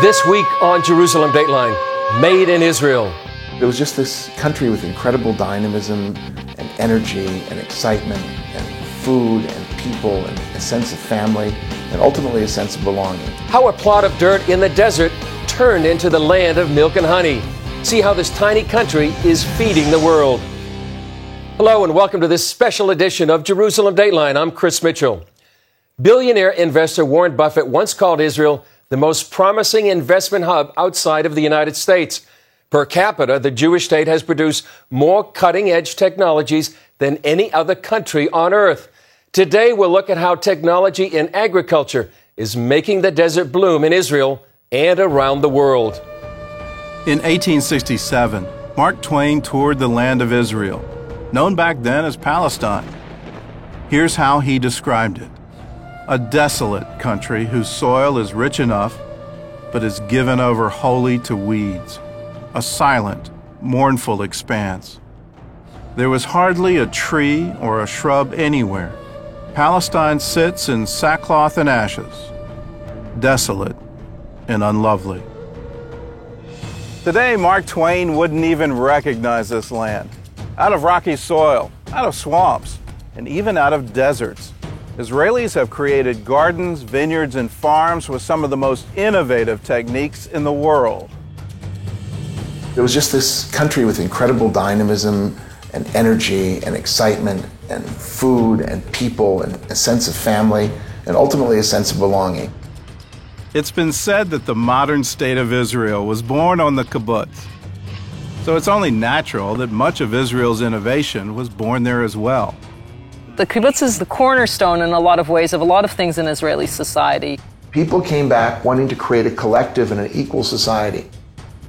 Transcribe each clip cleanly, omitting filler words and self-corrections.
This week on Jerusalem Dateline, Made in Israel. It was just this country with incredible dynamism and energy and excitement and food and people and a sense of family and ultimately a sense of belonging. How a plot of dirt in the desert turned into the land of milk and honey. See how this tiny country is feeding the world. Hello and welcome to this special edition of Jerusalem Dateline. I'm Chris Mitchell. Billionaire investor Warren Buffett once called Israel the most promising investment hub outside of the United States. Per capita, the Jewish state has produced more cutting-edge technologies than any other country on earth. Today, we'll look at how technology in agriculture is making the desert bloom in Israel and around the world. In 1867, Mark Twain toured the land of Israel, known back then as Palestine. Here's how he described it: a desolate country whose soil is rich enough, but is given over wholly to weeds. A silent, mournful expanse. There was hardly a tree or a shrub anywhere. Palestine sits in sackcloth and ashes, desolate and unlovely. Today, Mark Twain wouldn't even recognize this land. Out of rocky soil, out of swamps, and even out of deserts, Israelis have created gardens, vineyards, and farms with some of the most innovative techniques in the world. It was just this country with incredible dynamism and energy and excitement and food and people and a sense of family and ultimately a sense of belonging. It's been said that the modern state of Israel was born on the kibbutz. So it's only natural that much of Israel's innovation was born there as well. The kibbutz is the cornerstone in a lot of ways of a lot of things in Israeli society. People came back wanting to create a collective and an equal society.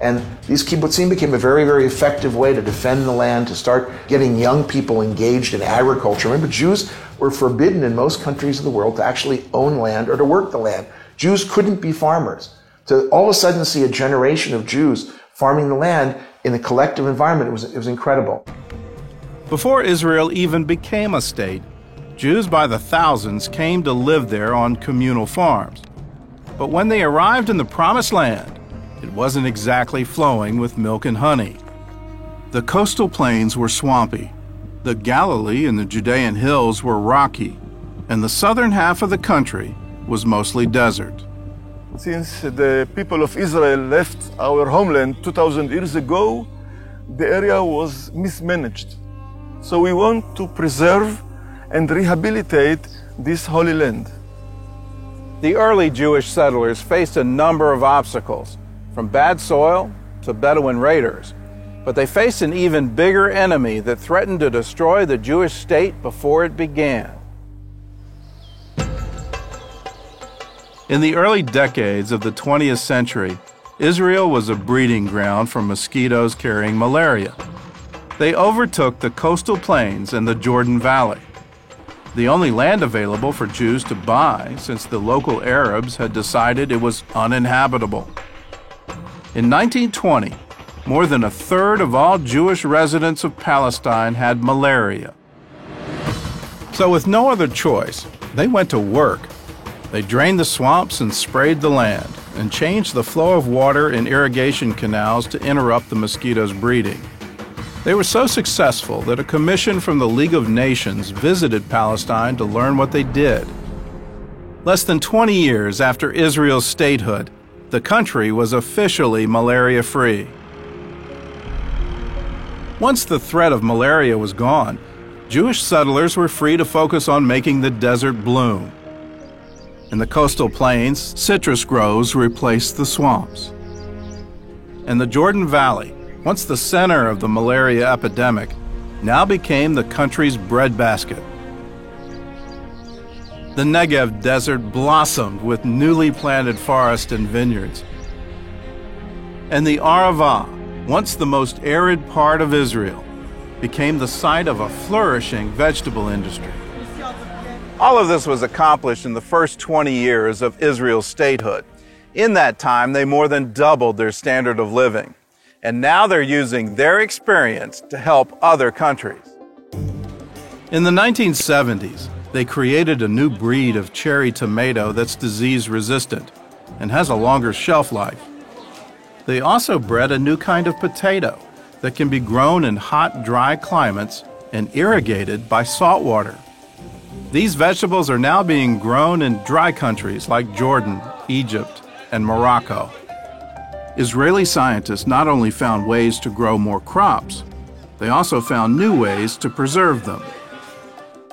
And these kibbutzim became a very, very effective way to defend the land, to start getting young people engaged in agriculture. Remember, Jews were forbidden in most countries of the world to actually own land or to work the land. Jews couldn't be farmers. To all of a sudden see a generation of Jews farming the land in a collective environment, it was incredible. Before Israel even became a state, Jews by the thousands came to live there on communal farms. But when they arrived in the Promised Land, it wasn't exactly flowing with milk and honey. The coastal plains were swampy, the Galilee and the Judean hills were rocky, and the southern half of the country was mostly desert. Since the people of Israel left our homeland 2,000 years ago, the area was mismanaged. So we want to preserve and rehabilitate this holy land. The early Jewish settlers faced a number of obstacles, from bad soil to Bedouin raiders, but they faced an even bigger enemy that threatened to destroy the Jewish state before it began. In the early decades of the 20th century, Israel was a breeding ground for mosquitoes carrying malaria. They overtook the coastal plains and the Jordan Valley, the only land available for Jews to buy since the local Arabs had decided it was uninhabitable. In 1920, more than a third of all Jewish residents of Palestine had malaria. So with no other choice, they went to work. They drained the swamps and sprayed the land and changed the flow of water in irrigation canals to interrupt the mosquitoes' breeding. They were so successful that a commission from the League of Nations visited Palestine to learn what they did. Less than 20 years after Israel's statehood, the country was officially malaria-free. Once the threat of malaria was gone, Jewish settlers were free to focus on making the desert bloom. In the coastal plains, citrus groves replaced the swamps. And the Jordan Valley, once the center of the malaria epidemic, now became the country's breadbasket. The Negev desert blossomed with newly planted forests and vineyards. And the Arava, once the most arid part of Israel, became the site of a flourishing vegetable industry. All of this was accomplished in the first 20 years of Israel's statehood. In that time, they more than doubled their standard of living. And now they're using their experience to help other countries. In the 1970s, they created a new breed of cherry tomato that's disease-resistant. and has a longer shelf life. They also bred a new kind of potato that can be grown in hot, dry climates and irrigated by salt water. These vegetables are now being grown in dry countries like Jordan, Egypt, and Morocco. Israeli scientists not only found ways to grow more crops, they also found new ways to preserve them.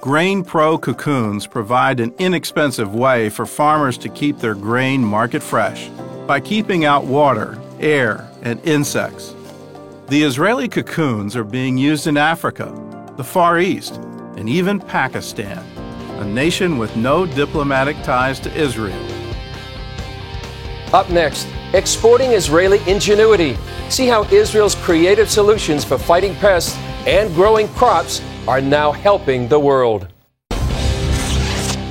Grain Pro cocoons provide an inexpensive way for farmers to keep their grain market fresh by keeping out water, air, and insects. The Israeli cocoons are being used in Africa, the Far East, and even Pakistan, a nation with no diplomatic ties to Israel. Up next, exporting Israeli ingenuity. See how Israel's creative solutions for fighting pests and growing crops are now helping the world.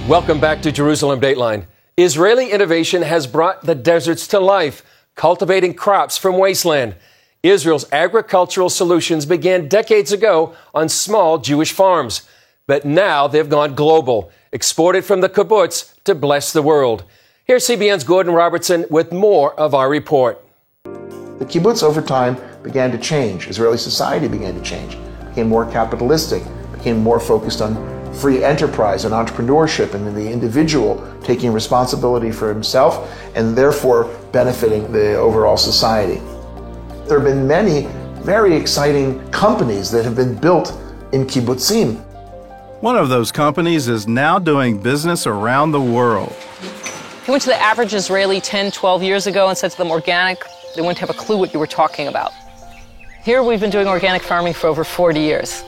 Welcome back to Jerusalem Dateline. Israeli innovation has brought the deserts to life, cultivating crops from wasteland. Israel's agricultural solutions began decades ago on small Jewish farms, but now they've gone global, exported from the kibbutz to bless the world. Here's CBN's Gordon Robertson with more of our report. The kibbutz over time began to change. Israeli society began to change, became more capitalistic, became more focused on free enterprise and entrepreneurship and the individual taking responsibility for himself and therefore benefiting the overall society. There have been many very exciting companies that have been built in kibbutzim. One of those companies is now doing business around the world. If you went to the average Israeli 10, 12 years ago and said to them organic, they wouldn't have a clue what you were talking about. Here we've been doing organic farming for over 40 years.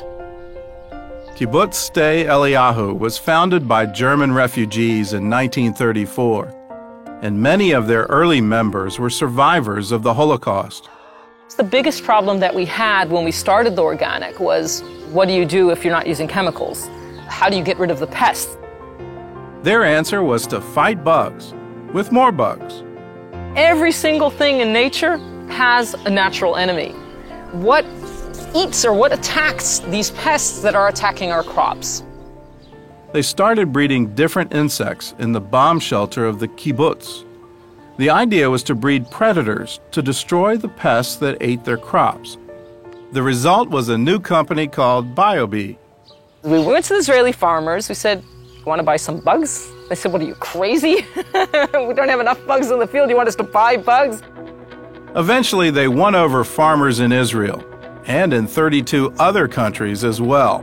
Kibbutz Sde Eliyahu was founded by German refugees in 1934, and many of their early members were survivors of the Holocaust. The biggest problem that we had when we started the organic was, what do you do if you're not using chemicals? How do you get rid of the pests? Their answer was to fight bugs with more bugs. Every single thing in nature has a natural enemy. What eats or what attacks these pests that are attacking our crops? They started breeding different insects in the bomb shelter of the kibbutz. The idea was to breed predators to destroy the pests that ate their crops. The result was a new company called BioBee. We went to the Israeli farmers. We said, "You want to buy some bugs?" They said, "What are you, crazy? We don't have enough bugs in the field. You want us to buy bugs?" Eventually, they won over farmers in Israel and in 32 other countries as well.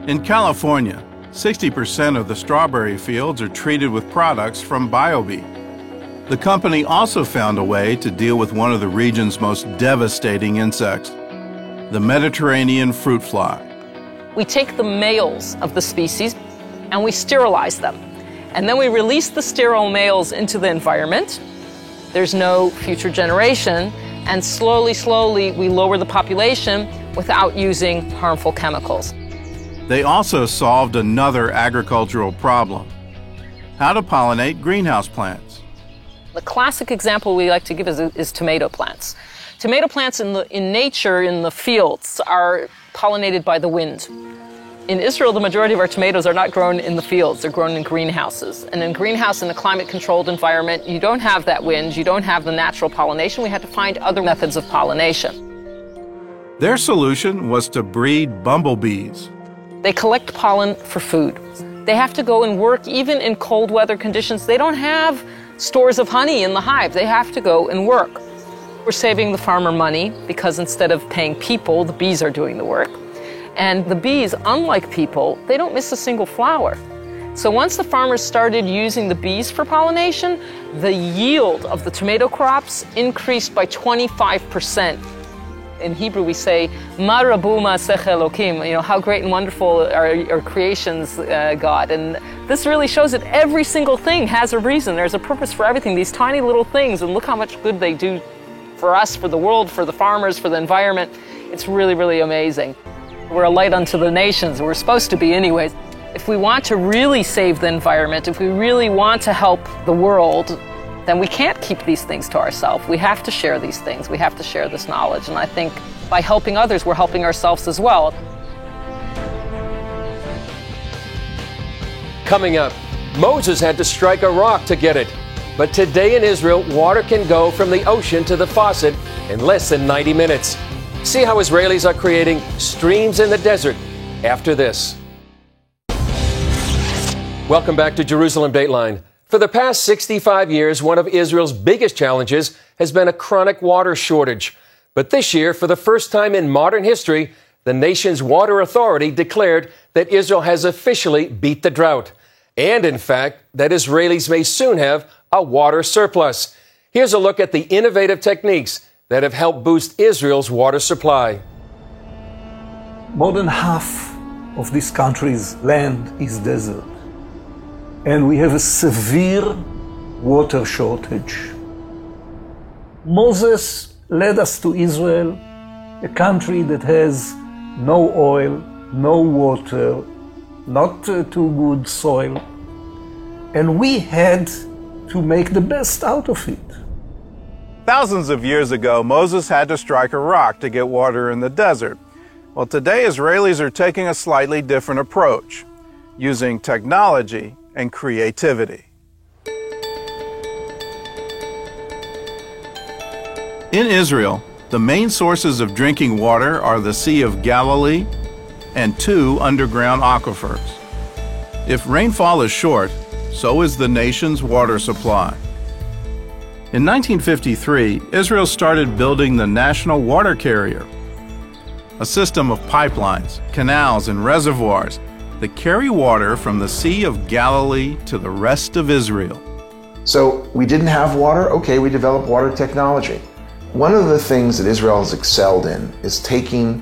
In California, 60% of the strawberry fields are treated with products from BioBee. The company also found a way to deal with one of the region's most devastating insects, the Mediterranean fruit fly. We take the males of the species and we sterilize them. And then we release the sterile males into the environment. There's no future generation. And slowly, we lower the population without using harmful chemicals. They also solved another agricultural problem: how to pollinate greenhouse plants. The classic example we like to give is tomato plants. Tomato plants in nature, in the fields, are pollinated by the wind. In Israel, the majority of our tomatoes are not grown in the fields. They're grown in greenhouses. And in greenhouse, in a climate-controlled environment, you don't have that wind. You don't have the natural pollination. We had to find other methods of pollination. Their solution was to breed bumblebees. They collect pollen for food. They have to go and work even in cold weather conditions. They don't have stores of honey in the hive. They have to go and work. We're saving the farmer money because instead of paying people, the bees are doing the work. And the bees, unlike people, they don't miss a single flower. So once the farmers started using the bees for pollination, the yield of the tomato crops increased by 25%. In Hebrew we say, Ma rabu ma'aseh Elokim, how great and wonderful are creations, God. And this really shows that every single thing has a reason. There's a purpose for everything, these tiny little things, and look how much good they do for us, for the world, for the farmers, for the environment. It's really, really amazing. We're a light unto the nations. We're supposed to be anyways. If we want to really save the environment, if we really want to help the world, then we can't keep these things to ourselves. We have to share these things. We have to share this knowledge. And I think by helping others, we're helping ourselves as well. Coming up, Moses had to strike a rock to get it. But today in Israel, water can go from the ocean to the faucet in less than 90 minutes. See how Israelis are creating streams in the desert after this. Welcome back to Jerusalem Dateline. For the past 65 years, one of Israel's biggest challenges has been a chronic water shortage. But this year, for the first time in modern history, the nation's water authority declared that Israel has officially beat the drought. And in fact, that Israelis may soon have a water surplus. Here's a look at the innovative techniques that have helped boost Israel's water supply. More than half of this country's land is desert. And we have a severe water shortage. Moses led us to Israel, a country that has no oil, no water, not too good soil. And we had to make the best out of it. Thousands of years ago, Moses had to strike a rock to get water in the desert. Well, today Israelis are taking a slightly different approach, using technology and creativity. In Israel, the main sources of drinking water are the Sea of Galilee and 2 underground aquifers. If rainfall is short, so is the nation's water supply. In 1953, Israel started building the National Water Carrier, a system of pipelines, canals, and reservoirs that carry water from the Sea of Galilee to the rest of Israel. So we didn't have water? Okay, we developed water technology. One of the things that Israel has excelled in is taking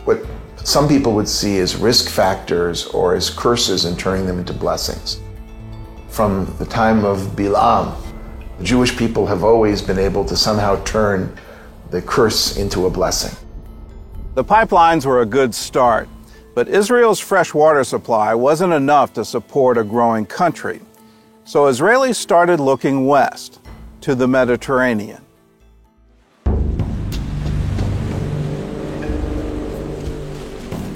what some people would see as risk factors or as curses and turning them into blessings. From the time of Bilam, the Jewish people have always been able to somehow turn the curse into a blessing. The pipelines were a good start, but Israel's fresh water supply wasn't enough to support a growing country. So Israelis started looking west, to the Mediterranean.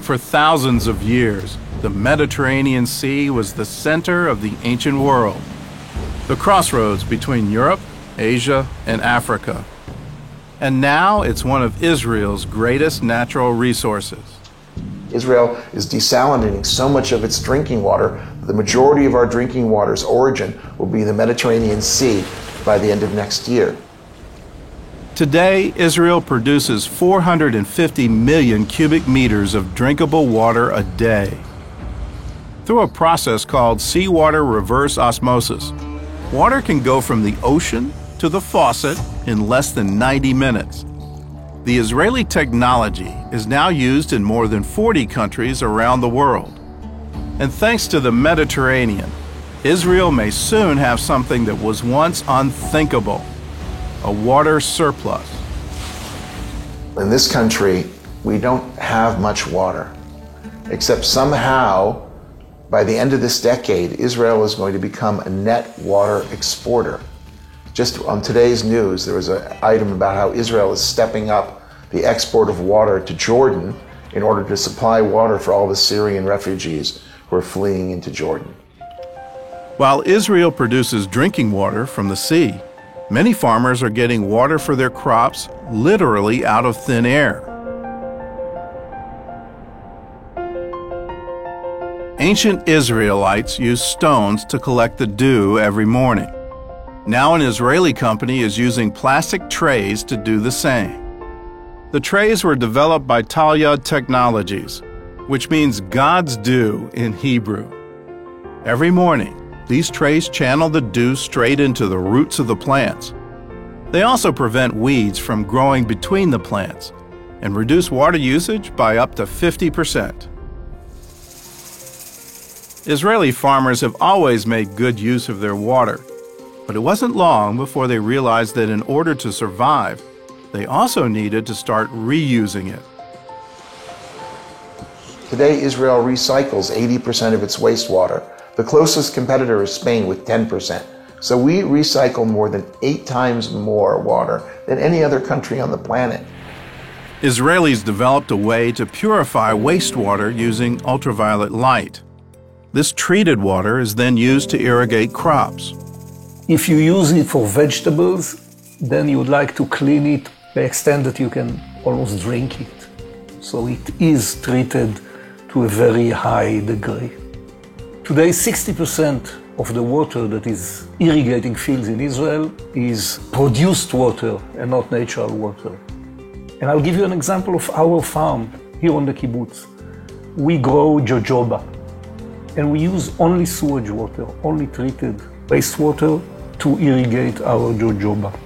For thousands of years, the Mediterranean Sea was the center of the ancient world, the crossroads between Europe, Asia, and Africa. And now it's one of Israel's greatest natural resources. Israel is desalinating so much of its drinking water, the majority of our drinking water's origin will be the Mediterranean Sea by the end of next year. Today, Israel produces 450 million cubic meters of drinkable water a day. Through a process called seawater reverse osmosis, water can go from the ocean to the faucet in less than 90 minutes. The Israeli technology is now used in more than 40 countries around the world. And thanks to the Mediterranean, Israel may soon have something that was once unthinkable: a water surplus. In this country, we don't have much water, except somehow, by the end of this decade, Israel is going to become a net water exporter. Just on today's news, there was an item about how Israel is stepping up the export of water to Jordan in order to supply water for all the Syrian refugees who are fleeing into Jordan. While Israel produces drinking water from the sea, many farmers are getting water for their crops literally out of thin air. Ancient Israelites used stones to collect the dew every morning. Now an Israeli company is using plastic trays to do the same. The trays were developed by Talyad Technologies, which means God's dew in Hebrew. Every morning, these trays channel the dew straight into the roots of the plants. They also prevent weeds from growing between the plants and reduce water usage by up to 50%. Israeli farmers have always made good use of their water, but it wasn't long before they realized that in order to survive, they also needed to start reusing it. Today, Israel recycles 80% of its wastewater. The closest competitor is Spain with 10%. So we recycle more than 8 times more water than any other country on the planet. Israelis developed a way to purify wastewater using ultraviolet light. This treated water is then used to irrigate crops. If you use it for vegetables, then you would like to clean it to the extent that you can almost drink it. So it is treated to a very high degree. Today, 60% of the water that is irrigating fields in Israel is produced water and not natural water. And I'll give you an example of our farm here on the kibbutz. We grow jojoba, and we use only sewage water, only treated wastewater to irrigate our jojoba.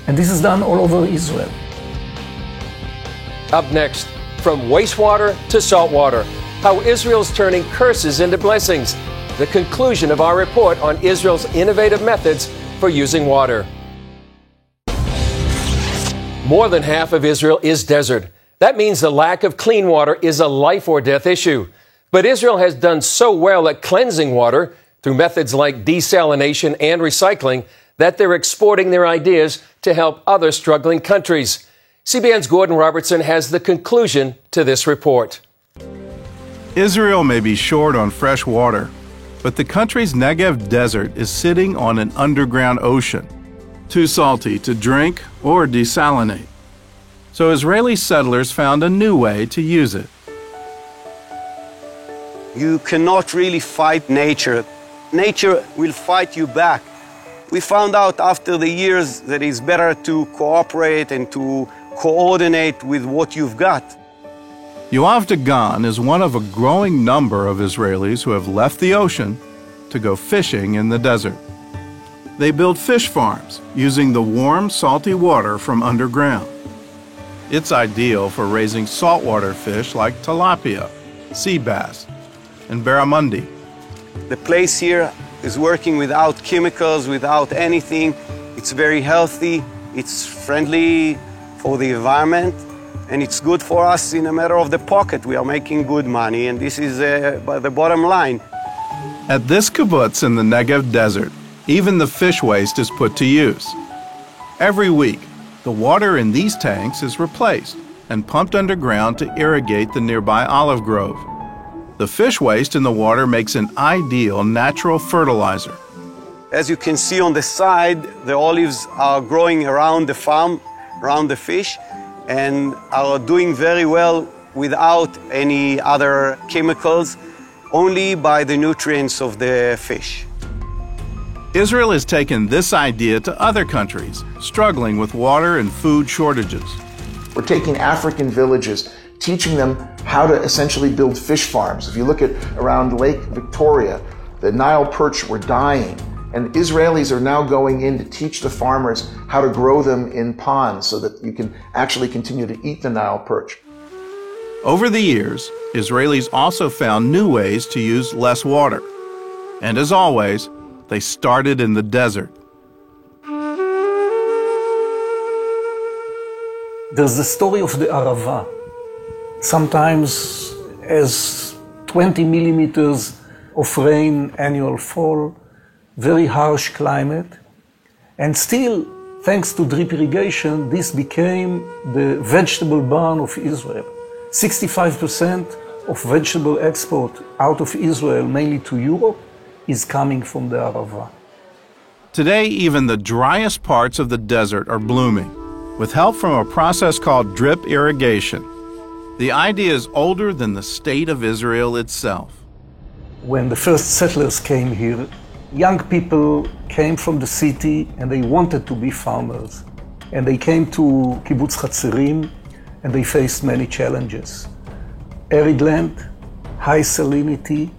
And this is done all over Israel. Up next, from wastewater to saltwater, how Israel's turning curses into blessings. The conclusion of our report on Israel's innovative methods for using water. More than half of Israel is desert. That means the lack of clean water is a life or death issue. But Israel has done so well at cleansing water through methods like desalination and recycling that they're exporting their ideas to help other struggling countries. CBN's Gordon Robertson has the conclusion to this report. Israel may be short on fresh water, but the country's Negev desert is sitting on an underground ocean, too salty to drink or desalinate. So Israeli settlers found a new way to use it. You cannot really fight nature. Nature will fight you back. We found out after the years that it's better to cooperate and to coordinate with what you've got. Yoav Dagan is one of a growing number of Israelis who have left the ocean to go fishing in the desert. They build fish farms using the warm, salty water from underground. It's ideal for raising saltwater fish like tilapia, sea bass, and barramundi. The place here is working without chemicals, without anything. It's very healthy, it's friendly for the environment, and it's good for us in a matter of the pocket. We are making good money, and this is the bottom line. At this kibbutz in the Negev desert, even the fish waste is put to use. Every week, the water in these tanks is replaced and pumped underground to irrigate the nearby olive grove. The fish waste in the water makes an ideal natural fertilizer. As you can see on the side, the olives are growing around the farm, around the fish, and are doing very well without any other chemicals, only by the nutrients of the fish. Israel has taken this idea to other countries struggling with water and food shortages. We're taking African villages, teaching them how to essentially build fish farms. If you look at around Lake Victoria, the Nile perch were dying. And Israelis are now going in to teach the farmers how to grow them in ponds so that you can actually continue to eat the Nile perch. Over the years, Israelis also found new ways to use less water. And as always, they started in the desert. There's the story of the Arava. Sometimes as 20 millimeters of rain annual fall, very harsh climate, and still, thanks to drip irrigation, this became the vegetable barn of Israel. 65% of vegetable export out of Israel, mainly to Europe, is coming from the Arava. Today, even the driest parts of the desert are blooming, with help from a process called drip irrigation. The idea is older than the state of Israel itself. When the first settlers came here, young people came from the city and they wanted to be farmers. And they came to Kibbutz Hatzerim and they faced many challenges. Arid land, high salinity,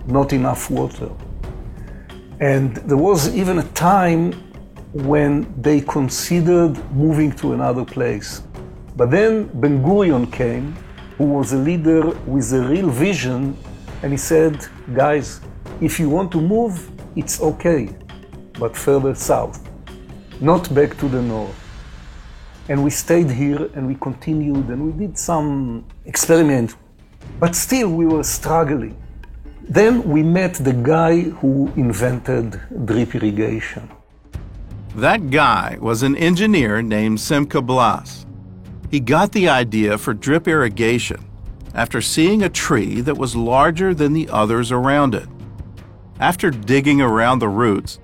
not enough water. And there was even a time when they considered moving to another place. But then Ben Gurion came, who was a leader with a real vision, and he said, guys, if you want to move, it's okay, but further south, not back to the north. And we stayed here and we continued and we did some experiment, but still we were struggling. Then we met the guy who invented drip irrigation. That guy was an engineer named Simcha Blas. He got the idea for drip irrigation after seeing a tree that was larger than the others around it. After digging around the roots,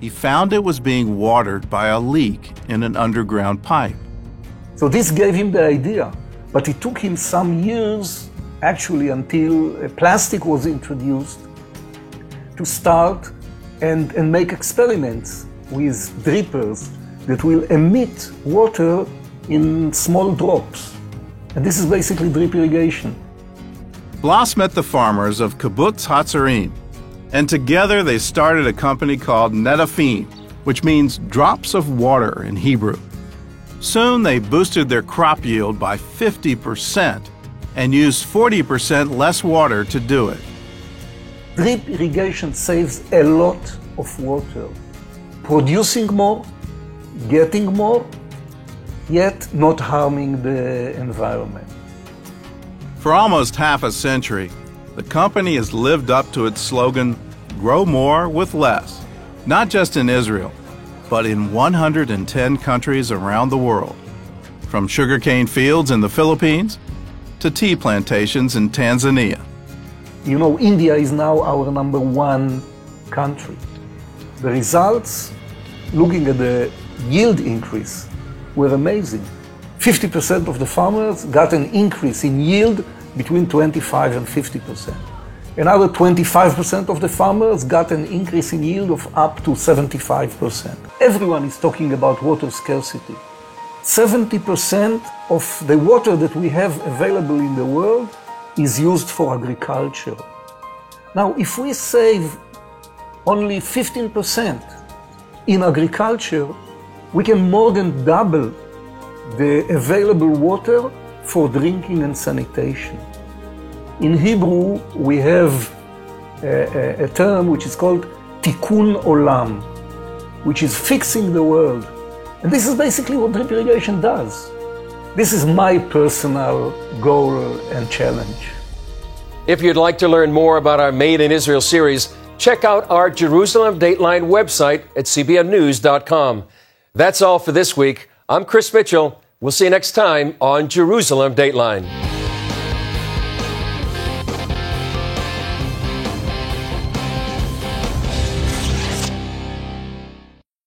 he found it was being watered by a leak in an underground pipe. So this gave him the idea, but it took him some years, actually until plastic was introduced, to start and make experiments with drippers that will emit water in small drops. And this is basically drip irrigation. Blas met the farmers of Kibbutz Hatzerim, and together they started a company called Netafim, which means drops of water in Hebrew. Soon they boosted their crop yield by 50% and used 40% less water to do it. Drip irrigation saves a lot of water, producing more, getting more, yet not harming the environment. For almost half a century, the company has lived up to its slogan, "Grow more with less," not just in Israel, but in 110 countries around the world, from sugarcane fields in the Philippines to tea plantations in Tanzania. You know, India is now our #1 country. The results, looking at the yield increase, were amazing. 50% of the farmers got an increase in yield between 25 and 50%. Another 25% of the farmers got an increase in yield of up to 75%. Everyone is talking about water scarcity. 70% of the water that we have available in the world is used for agriculture. Now, if we save only 15% in agriculture, we can more than double the available water for drinking and sanitation. In Hebrew, we have a term which is called tikkun olam, which is fixing the world. And this is basically what drip irrigation does. This is my personal goal and challenge. If you'd like to learn more about our Made in Israel series, check out our Jerusalem Dateline website at cbnnews.com. That's all for this week. I'm Chris Mitchell. We'll see you next time on Jerusalem Dateline.